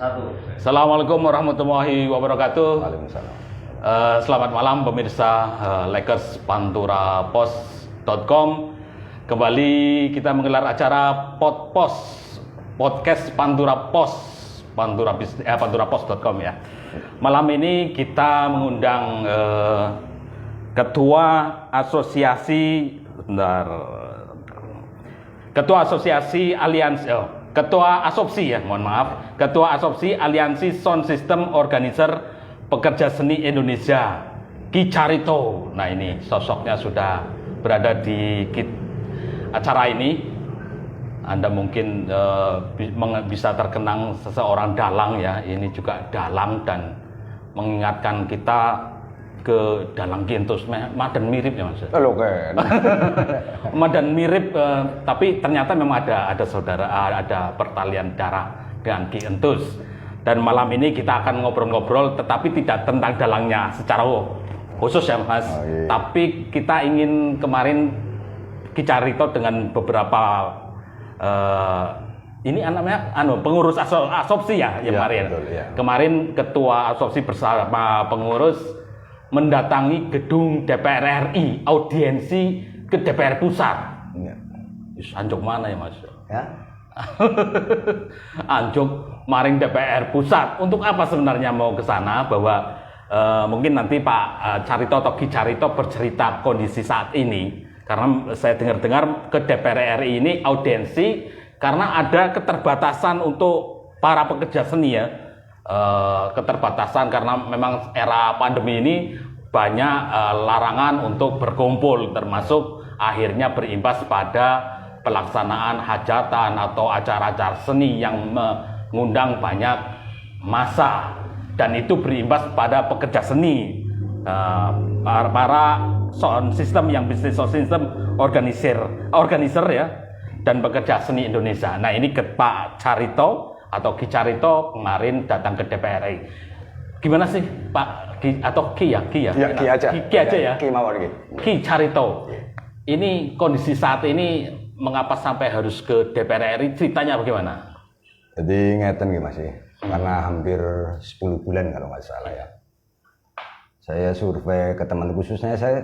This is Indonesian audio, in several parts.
Satu. Assalamualaikum warahmatullahi wabarakatuh. Waalaikumsalam. Selamat malam pemirsa LakersPanturaPos.com. Kembali kita menggelar acara podcast Pantura Pos, panturapos.com ya. Malam ini kita mengundang Ketua Asosiasi Aliansi Sound System Organizer Pekerja Seni Indonesia, Ki Carito. Nah, ini sosoknya sudah berada di acara ini. Anda mungkin bisa terkenang seseorang dalang ya. Ini juga dalang dan mengingatkan kita ke dalang Kintus, madan mirip ya Mas. Halo kan. Madan mirip, tapi ternyata memang ada saudara, ada pertalian darah dengan Ki Entus. Dan malam ini kita akan ngobrol-ngobrol, tetapi tidak tentang dalangnya secara khusus ya Mas. Oh, iya. Tapi kita ingin kemarin Ki Carito dengan beberapa ini namanya pengurus asopsi ya, kemarin. Betul, ya. Kemarin ketua asopsi bersama pengurus mendatangi gedung DPR RI, audiensi ke DPR Pusat. Ya. Anjuk mana ya Mas? Ya. Anjuk maring DPR Pusat. Untuk apa sebenarnya mau ke sana? Bahwa mungkin nanti Pak Carito atau Ki Carito bercerita kondisi saat ini. Karena saya dengar-dengar ke DPR RI ini audiensi karena ada keterbatasan untuk para pekerja seni ya. Keterbatasan karena memang era pandemi ini banyak larangan untuk berkumpul, termasuk akhirnya berimbas pada pelaksanaan hajatan atau acara-acara seni yang mengundang banyak massa, dan itu berimbas pada pekerja seni, para sound system yang bisnis sound system organizer ya, dan pekerja seni Indonesia. Nah, ini ke Pak Carito atau Ki Carito kemarin datang ke DPR RI. Gimana sih Pak Ki atau Ki ya? Ki ya? Ya, Ki aja. Ki aja ya. Ki mawon Ki. Ki Carito. Ini kondisi saat ini mengapa sampai harus ke DPR RI? Ceritanya bagaimana? Jadi ngeten Ki Mas. Karena hampir 10 bulan kalau nggak salah ya. Saya survei ke teman, khususnya saya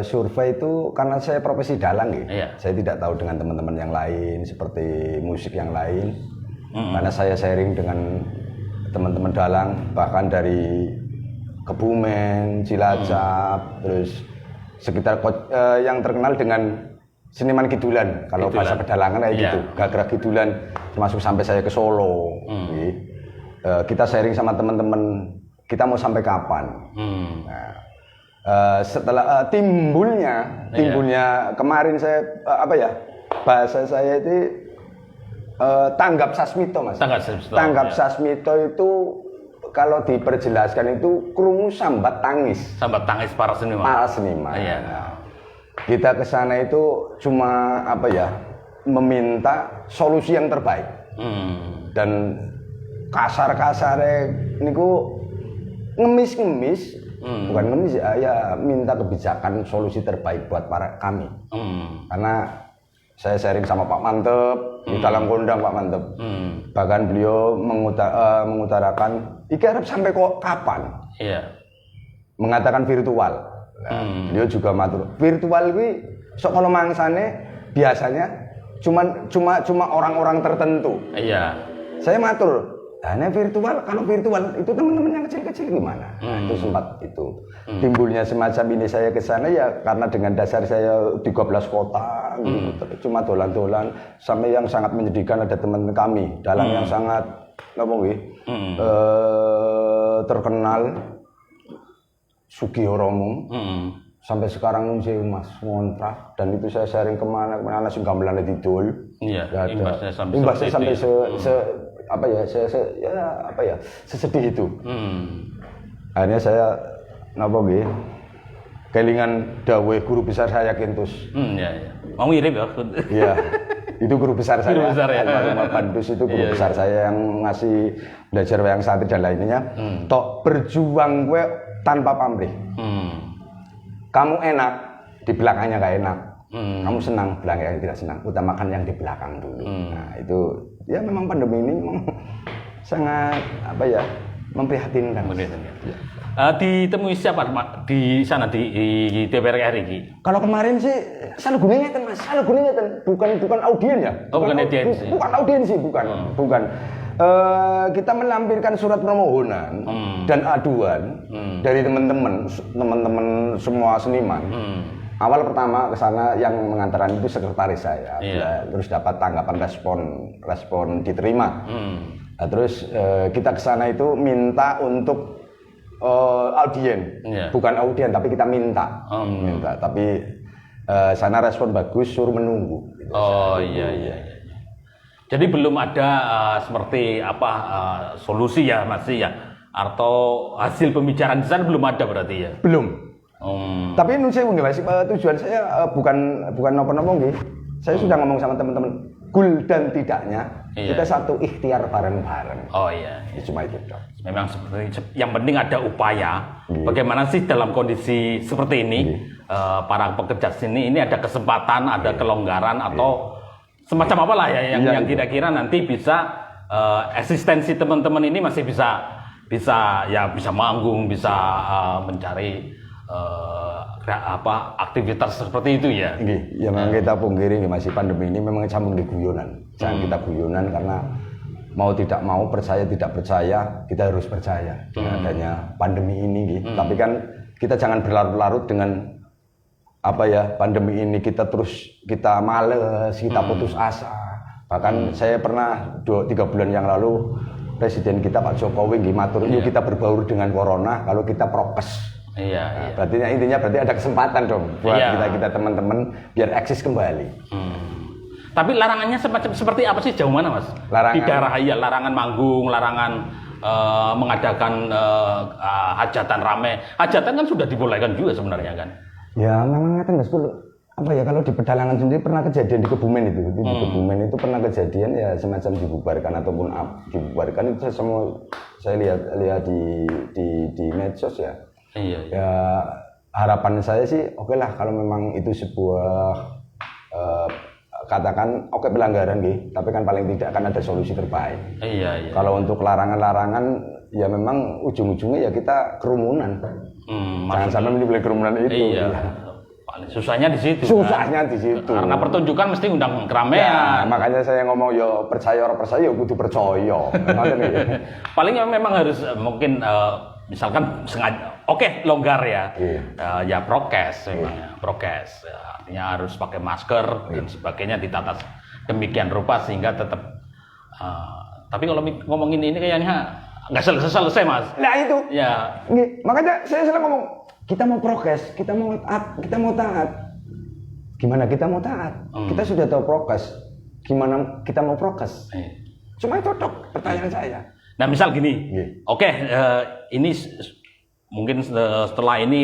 survei itu karena saya profesi dalang gitu. Iya. Saya tidak tahu dengan teman-teman yang lain seperti musik yang lain. Karena saya sharing dengan teman-teman dalang bahkan dari Kebumen, Cilacap, terus sekitar yang terkenal dengan seniman Kidulan. Kalau bahasa pedalangan kayak gitu, Gagrag Kidulan, termasuk sampai saya ke Solo. Kita sharing sama teman-teman, kita mau sampai kapan. Nah, setelah timbulnya kemarin saya bahasa saya itu tanggap sasmito Mas. Tanggap sasmito itu kalau diperjelaskan itu krungu sambat tangis. Sambat tangis para seniman. Para seniman. Iya. Kita ke sana itu cuma meminta solusi yang terbaik. Dan kasar-kasare niku ngemis, bukan ngemis ya, minta kebijakan solusi terbaik buat para kami. Karena saya sharing sama Pak Mantep di dalam kondang Pak Mantep. Bahkan beliau mengutarakan iki arep sampai kok kapan? Iya. Mengatakan virtual. Nah, beliau juga matur virtual kuwi sok kalau mangsane biasanya cuma orang-orang tertentu. Iya. Saya matur, nah, virtual, kalau virtual itu teman-teman yang kecil-kecil gimana? Nah, itu sempat itu. Timbulnya semacam ini saya ke sana ya karena dengan dasar saya 13 kota gitu, cuma dolan-dolan sampai yang sangat menyedihkan ada teman kami dalang yang sangat terkenal Sugihoromo. Sampai sekarang nungsi Mas ngontrak, dan itu saya sharing kemana sing gamelan didol. Iya, imbasnya sampai sesedih itu. Akhirnya saya kelingan dawuh guru besar saya Kintus. Iya. Mau mirip ya? Iya. Itu guru besar saya. Guru besar ya. Almarhum Pandus itu guru besar saya yang ngasih belajar wayang santri dan lainnya. Tok berjuang gue tanpa pamrih. Kamu enak, di belakangnya gak enak. Kamu senang, belakangnya tidak senang. Utamakan yang di belakang dulu. Nah itu ya memang pandemi ini memang sangat apa ya, memprihatinkan. Ya. Ditemui siapa Pak di sana di DPR RI? Kalau kemarin sih salah gunanya Mas, salah gunanya bukan audien ya. Bukan audiensi. Bukan audiensi, bukan. Kita melampirkan surat permohonan dan aduan dari teman-teman semua seniman. Awal pertama ke sana yang mengantarkan itu sekretaris saya. Terus dapat tanggapan respon diterima. Nah, terus kita ke sana itu minta untuk audien, bukan audien tapi kita minta. Tapi sana respon bagus, suruh menunggu. Gitu. Iya. Jadi belum ada seperti apa solusi ya masih ya, atau hasil pembicaraan di sana belum ada berarti ya? Belum. Tapi ini saya tujuan saya bukan nopo-nopo nggih. Saya sudah ngomong sama teman-teman, goal dan tidaknya kita satu ikhtiar bareng-bareng. Oh iya. Cuma itu dong. Memang seperti yang penting ada upaya. Bagaimana sih dalam kondisi seperti ini para pekerja seni ini ada kesempatan, ada kelonggaran atau semacam apalah ya yang kira-kira nanti bisa eksistensi teman-teman ini masih bisa manggung, bisa mencari aktivitas seperti itu ya. Ya memang kita pungkiri masih pandemi ini memang campur di guyonan. Jangan kita guyonan karena mau tidak mau, percaya tidak percaya, kita harus percaya dengan adanya pandemi ini. Tapi kan kita jangan berlarut-larut dengan pandemi ini kita males, kita putus asa. Bahkan saya pernah 2-3 bulan yang lalu Presiden kita Pak Jokowi matur, yuk kita berbaur dengan corona kalau kita prokes. Iya. Berarti intinya ada kesempatan dong buat kita teman-teman biar eksis kembali. Tapi larangannya seperti apa sih, jauh mana Mas? Larangan. Di daerah larangan manggung, larangan mengadakan hajatan rame. Hajatan kan sudah dibolehkan juga sebenarnya kan? Ya memang ngeten Mas, kalau di Pedalangan sendiri pernah kejadian di Kebumen itu. Di Kebumen itu pernah kejadian ya semacam dibubarkan ataupun dibubarkan itu saya lihat di medsos ya. Iya. Ya harapan saya sih oke lah kalau memang itu sebuah katakan pelanggaran tapi kan paling tidak kan ada solusi terbaik. Iya. Kalau untuk larangan-larangan ya memang ujung-ujungnya ya kita kerumunan. Jangan sampai menimbulkan kerumunan itu. Iya. Paling susahnya di situ. Karena pertunjukan mesti undang keramaian. Ya, makanya saya ngomong yo percaya orang percaya yo kudu percaya. Paling memang harus mungkin misalkan sengaja longgar ya. Ya prokes memang prokes. Artinya harus pakai masker dan sebagainya, ditata demikian rupa sehingga tetap tapi kalau ngomongin ini kayaknya nggak selesai Mas. Nah itu. Ya. Makanya saya selalu ngomong kita mau prokes, kita mau taat. Gimana kita mau taat? Kita sudah tahu prokes. Gimana kita mau prokes? Cuma itu dok pertanyaan saya. Nah misal gini, ini mungkin setelah ini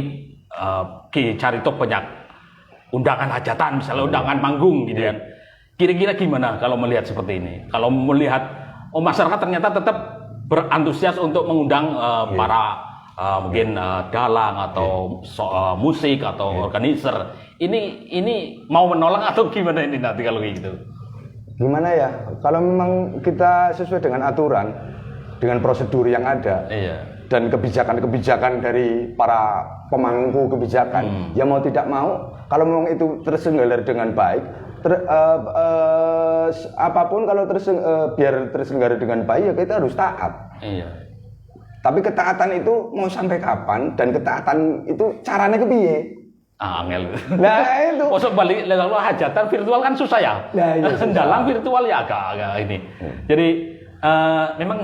Ki Carito banyak undangan hajatan, misalnya undangan manggung gitu kan. Kira-kira gimana kalau melihat seperti ini? Kalau melihat masyarakat ternyata tetap berantusias untuk mengundang para mungkin dalang atau musik atau organizer. Ini mau menolak atau gimana ini nanti kalau gitu? Gimana ya? Kalau memang kita sesuai dengan aturan, dengan prosedur yang ada, dan kebijakan-kebijakan dari para pemangku kebijakan, ya mau tidak mau, kalau memang itu terselenggara dengan baik, apapun kalau biar terselenggara dengan baik ya kita harus taat. Iya. Tapi ketaatan itu mau sampai kapan dan ketaatan itu caranya kepiye? Angel. Nah itu. Masuk balik lalu hajatan virtual kan susah ya. Nah, iya, dalam virtual ya agak ini. Jadi memang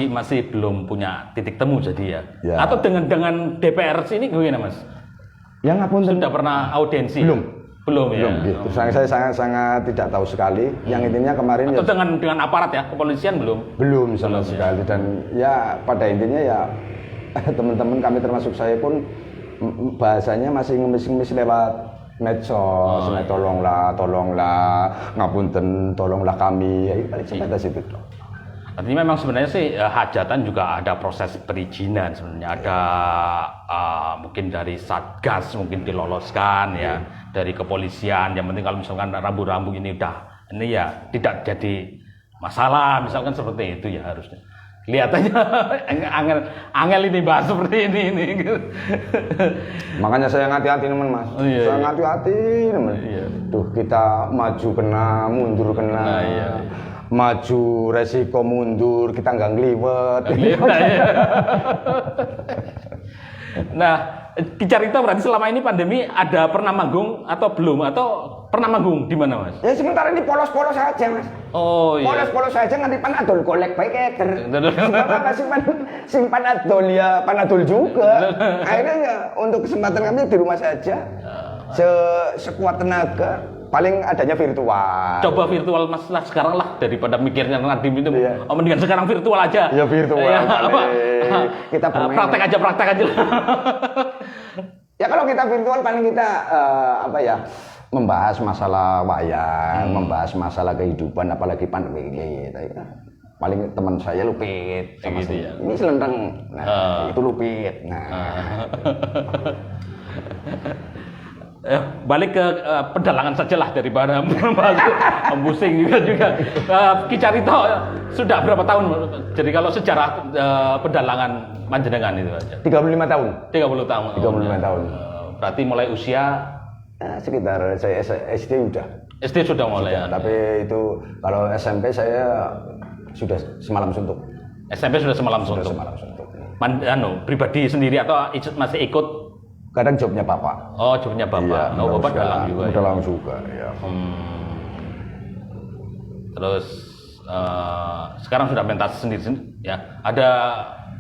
masih belum punya titik temu jadi ya. Atau dengan DPR sini gimana Mas? Yang ngapun sudah pernah audiensi? Belum ya. Gitu. Saya sangat tidak tahu sekali. Yang intinya kemarin atau ya, dengan aparat ya, kepolisian belum sama sekali. Dan ya pada intinya ya teman-teman kami termasuk saya pun bahasanya masih ngemis-ngemis lewat medsos. Tolonglah, ngapunten, tolonglah kami. Ya paling sebatas itu. Artinya memang sebenarnya sih hajatan juga ada proses perizinan sebenarnya, ada mungkin dari Satgas mungkin diloloskan ya, dari kepolisian. Yang penting kalau misalkan rambu-rambu ini ya tidak jadi masalah misalkan seperti itu ya harusnya. Kelihatannya angel ini bahas seperti ini. Makanya saya hati-hati teman Mas. Oh, iya, Saya hati-hati teman. Iya. Tuh kita maju kena, mundur kena. Nah, iya. Maju resiko mundur, kita nggak ngliwet. Nah, Ki Carito berarti selama ini pandemi ada pernah manggung atau belum? Atau pernah manggung di mana, Mas? Ya sementara ini polos-polos saja, Mas. Oh iya. Polos-polos saja nganti panadol golek baik eker. Apa simpan adol ya panadol juga. Akhirnya ya untuk kesempatan kami di rumah saja. Sekuat tenaga. Paling adanya virtual. Coba virtual Mas lah sekarang lah daripada mikirnya nanti itu. Iya. Oh, mendingan sekarang virtual aja. Ya virtual. Ya, apa? Kita praktek aja. Ya kalau kita virtual paling kita membahas masalah wayang, membahas masalah kehidupan apalagi pandemi ini. Paling teman saya Lupit sama gitu ya. Ini Selendang. Nah, itu Lupit. Nah. Balik ke pedalangan sajalah daripada pusing juga. Ki Carito sudah berapa tahun? Jadi kalau sejarah pedalangan panjenengan itu aja. 35 tahun. 30 tahun. 35 tahun. Berarti mulai usia sekitar saya SD udah. SD sudah mulai ya. Tapi itu kalau SMP saya sudah semalam suntuk. SMP sudah semalam suntuk. Pribadi sendiri atau masih ikut? Kadang jobnya Bapak. Oh, jobnya Bapak. Iya, Bapak dalang juga. Dalang juga, ya. Terus sekarang sudah pentas sendiri ya. Ada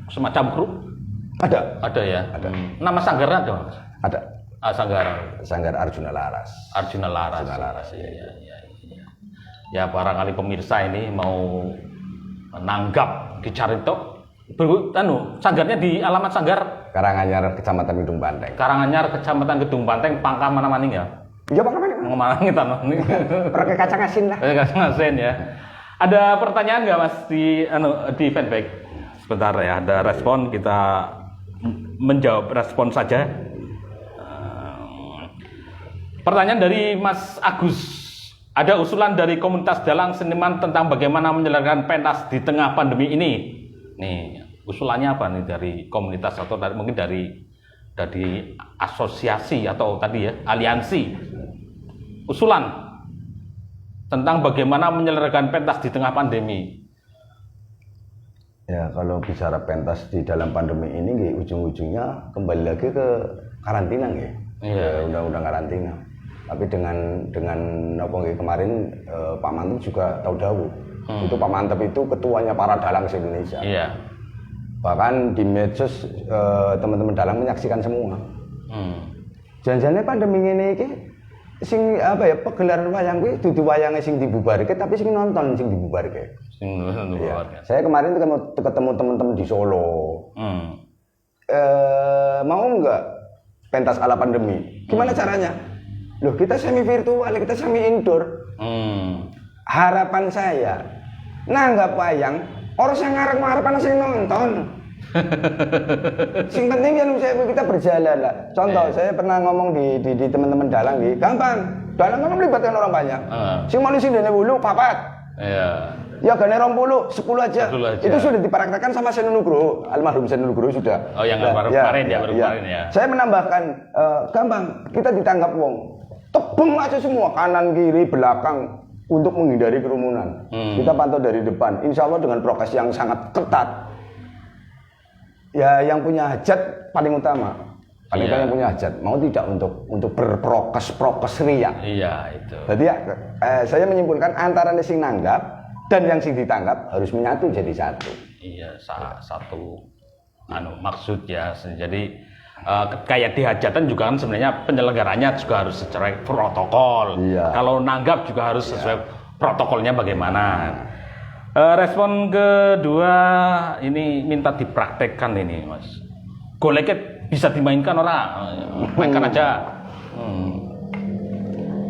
semacam grup? Ada ya. Ada. Nama sanggarnya ada, Mas? Ada. Sanggar Arjuna Laras. Arjuna Laras. Iya. Ya, barangkali pemirsa ini mau menanggap Ki Carito. Sanggarnya di alamat sanggar Karanganyar, Kecamatan Gedung Banteng. Karanganyar, Kecamatan Gedung Banteng, Pangka Manamaning ya? Iya, Pangka Manamaning. Manamaning tanah. Pakai kacang asin lah. Kacang asin ya. Ada pertanyaan nggak Mas di fanpage? Sebentar ya, ada respon, kita menjawab respon saja. Pertanyaan dari Mas Agus. Ada usulan dari komunitas dalang seniman tentang bagaimana menyelenggarakan pentas di tengah pandemi ini. Nih, usulannya apa nih dari komunitas atau mungkin dari asosiasi atau tadi ya, aliansi. Usulan tentang bagaimana menyelenggarakan pentas di tengah pandemi. Ya, kalau bicara pentas di dalam pandemi ini ujung-ujungnya kembali lagi ke karantina nggih. Iya, undang-undang karantina. Tapi dengan kemarin Pak Mantep juga tahu dahulu. Itu Pak Mantep itu ketuanya para dalang se-Indonesia. Iya. Bahkan di medsos teman-teman dalang menyaksikan semua. Jangan-jangan pandemi ini sing pegelaran wayang kuwi dudu wayange sing dibubarke tapi sing nonton sing dibubarke. Ya. Saya kemarin ketemu teman-teman di Solo. Mau nggak pentas ala pandemi? Gimana caranya? Loh, kita semi virtual, kita semi indoor. Harapan saya nanggap wayang orang sing ngarep-ngarep ana sing nonton. Sing penting kan kita berjalan lah. Contoh, saya pernah ngomong di teman-teman dalang gampang. Dalang kan melibatkan orang banyak. Sing manusia dene 8 papat. Iya. Ya gane 20, 10 aja. Itu sudah dipraktekkan sama Seni Nugroho, almarhum Seni Nugroho sudah. Oh, yang baru kemarin ya. Saya menambahkan gampang, kita ditanggap wong. Tebeng aja semua kanan kiri belakang untuk menghindari kerumunan. Kita pantau dari depan. Insya Allah dengan prokes yang sangat ketat. Ya, yang punya hajat paling utama. Paling banyak punya hajat. Mau tidak untuk berprokes ria. Iya, itu. Jadi ya, saya menyimpulkan antara sing nanggap dan yang sing ditanggap harus menyatu jadi satu. Iya, satu maksud ya. Jadi kayak di hajatan juga kan sebenarnya penyelenggaranya juga harus sesuai protokol. Iya. Kalau nanggap juga harus sesuai protokolnya bagaimana. Respon kedua ini minta dipraktekkan ini, Mas. Goleket bisa dimainkan orang, mainkan aja.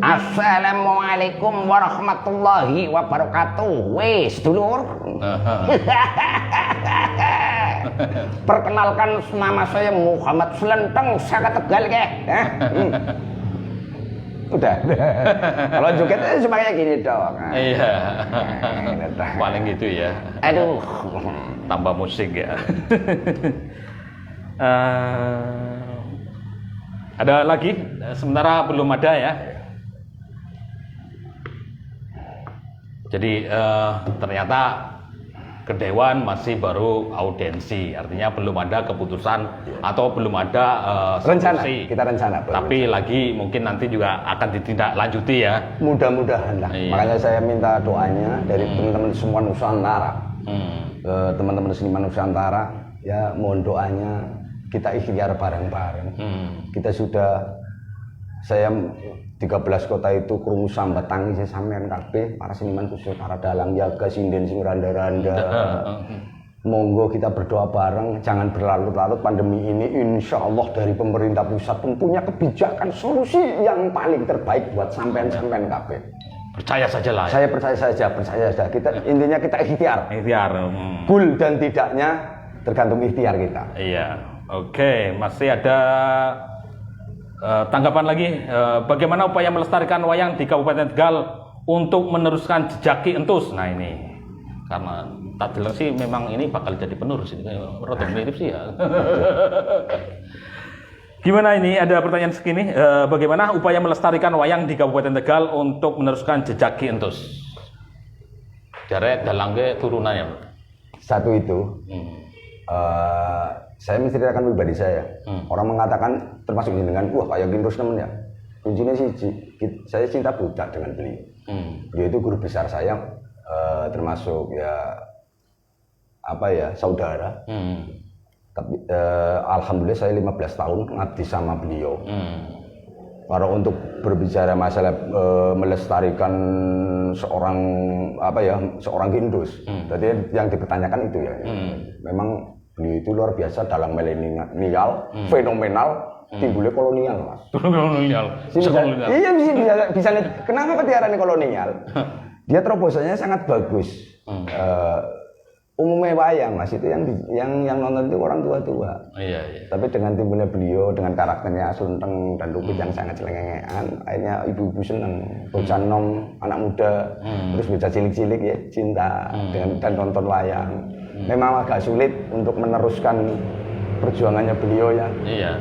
Assalamualaikum warahmatullahi wabarakatuh. Wes dulur. Perkenalkan, nama saya Muhammad Selenteng, Saka Tegal ke. Udah. Kalau joget cuma kayak gini doang. Iya. Paling gitu ya. Aduh. Tambah musik ya. Ada lagi? Sementara belum ada ya. Jadi ternyata ke Dewan masih baru audiensi, artinya belum ada keputusan atau belum ada rencana. solusi. Kita rencana. Tapi lagi mungkin nanti juga akan ditindaklanjuti ya. Mudah-mudahan lah. Iya. Makanya saya minta doanya dari teman-teman semua Nusantara, teman-teman seniman Nusantara, ya mohon doanya kita ikhtiar bareng-bareng. Kita sudah, saya 13 kota itu krungu sambat tangis sampean kabeh para seniman khususnya para dalang jaga sinden sing randa-randa. Monggo kita berdoa bareng, jangan berlarut-larut pandemi ini. Insya Allah dari pemerintah pusat pun punya kebijakan solusi yang paling terbaik buat sampean-sampean kabeh. Percaya saja lah. Saya percaya saja. Kita intinya kita ikhtiar. Ikhtiar. Cool dan tidaknya tergantung ikhtiar kita. Iya. Oke, masih ada tanggapan lagi. Bagaimana upaya melestarikan wayang di Kabupaten Tegal untuk meneruskan jejak Ki Entus? Nah ini karena tak jelas sih memang ini bakal jadi penerus ini rada mirip sih ya. Gimana ini ada pertanyaan segini, bagaimana upaya melestarikan wayang di Kabupaten Tegal untuk meneruskan jejak Ki Entus? Jare dalangge turunannya. Satu itu saya menceritakan pribadi saya. Orang mengatakan termasuk dengan wah kayak Ki Entus temen ya. Kuncinya sih saya cinta buta dengan beliau. Beliau itu guru besar saya, termasuk ya apa ya saudara. Tapi alhamdulillah saya 15 tahun ngabdi sama beliau. Kalau untuk berbicara masalah melestarikan seorang apa ya seorang Ki Entus, jadi yang dipertanyakan itu ya. Memang beliau itu luar biasa dalam milenial, fenomenal, timbulnya kolonial, Mas. Kolonial. Iya bisa. Kenapa ketiarannya kolonial? Dia terobosannya sangat bagus. Umumnya wayang, Mas, itu yang nonton itu orang tua-tua. Iya. Tapi dengan timbulnya beliau dengan karakternya Sunteng dan Lupit yang sangat celengengean, akhirnya ibu-ibu seneng, bocah nom, anak muda, terus bocah cilik-cilik ya cinta dan nonton wayang. Memang agak sulit untuk meneruskan perjuangannya beliau ya. Iya.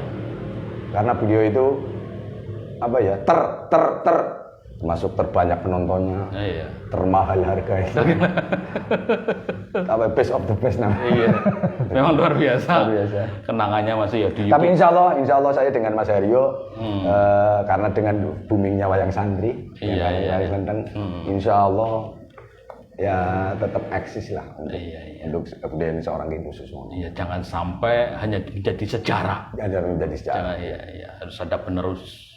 Karena beliau itu apa ya termasuk terbanyak penontonnya, termahal harganya. Apa best of the best namanya. Iya. Memang luar biasa. Luar biasa. Kenangannya masih ya di YouTube. Tapi insya Allah saya dengan Mas Haryo, karena dengan boomingnya wayang santri, wayang Slenteng, insya Allah ya tetap eksis lah untuk kebudayaan seorang Ki Entus semua. Iya, jangan sampai hanya menjadi sejarah. Jangan menjadi sejarah. Iya, harus ada penerus.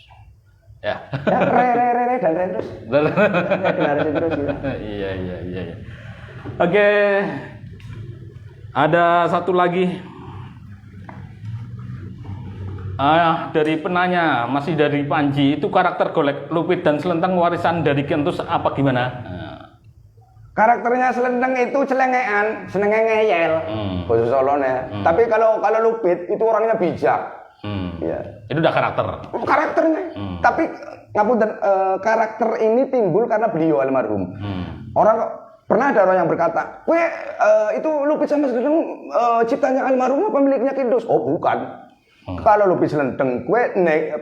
Ya. Re dan terus. Generasi terus ya. Iya. Oke. Ada satu lagi. Dari penanya, masih dari Panji, itu karakter Golek Lupit dan Slenteng warisan dari Ki Entus apa gimana? Karakternya Slenteng itu celengean, senengnya ngeyel, khusus Solonya. Tapi kalau Lupit itu orangnya bijak. Ya. Itu udah karakter. Karakternya. Tapi ngapunten, karakter ini timbul karena beliau almarhum. Orang pernah ada orang yang berkata, itu Lupit sama Slenteng ciptanya almarhum apa miliknya Ki Entus? Oh bukan. Kalau Lupit Slenteng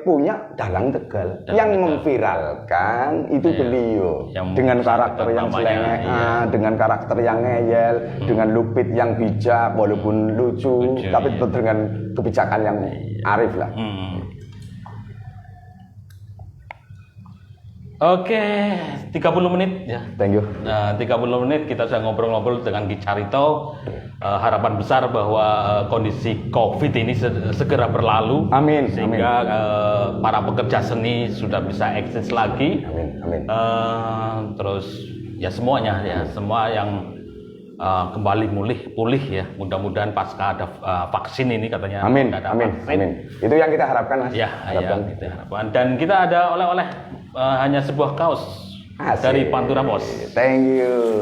punya Dalang Tegal yang memviralkan itu beliau dengan karakter yang selengean, dengan karakter yang ngeyel, dengan Lupit yang bijak walaupun lucu, tapi tetap dengan kebijakan yang arif lah. Oke, 30 menit ya. Thank you. 30 menit kita sudah ngobrol-ngobrol dengan Ki Carito. Harapan besar bahwa kondisi COVID ini segera berlalu. Amin. Sehingga para pekerja seni sudah bisa eksis lagi. Amin. Terus ya semuanya ya, semua yang kembali pulih ya. Mudah-mudahan pasca ada vaksin ini katanya. Amin. Itu yang kita harapkan, Mas. Ya, kita harapkan. Dan kita ada oleh-oleh hanya sebuah kaos dari Pantura Pos. Thank you.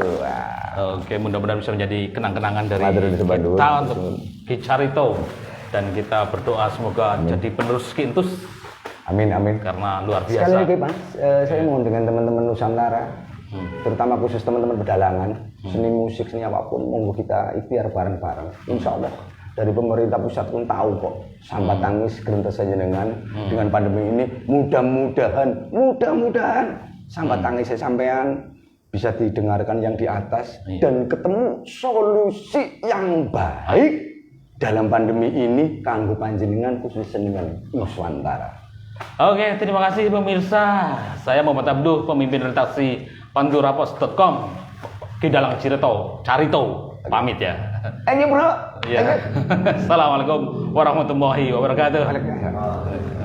Oke, mudah-mudahan bisa menjadi kenang-kenangan dari kita untuk Ki Carito, dan kita berdoa semoga jadi penerus Ki Entus Amin, amin. karena luar Sekali biasa. lagi Mas, saya mohon dengan teman-teman Nusantara, terutama khusus teman-teman pedalangan, seni musik, seni apapun, monggo kita ikhtiar bareng-bareng. Insya Allah dari pemerintah pusat pun tahu kok sambat tangis gerintas jenengan dengan pandemi ini. Mudah-mudahan sambat tangis sampean bisa didengarkan yang di atas dan ketemu solusi yang baik dalam pandemi ini kanggo panjenengan khusus seniman Nusantara. Oke, terima kasih pemirsa. Saya Muhammad Abduh, pemimpin redaksi pandurapos.com. Kidalang Carito, pamit ya. Bro. Ya. Assalamualaikum warahmatullahi wabarakatuh. Waalaikumsalam.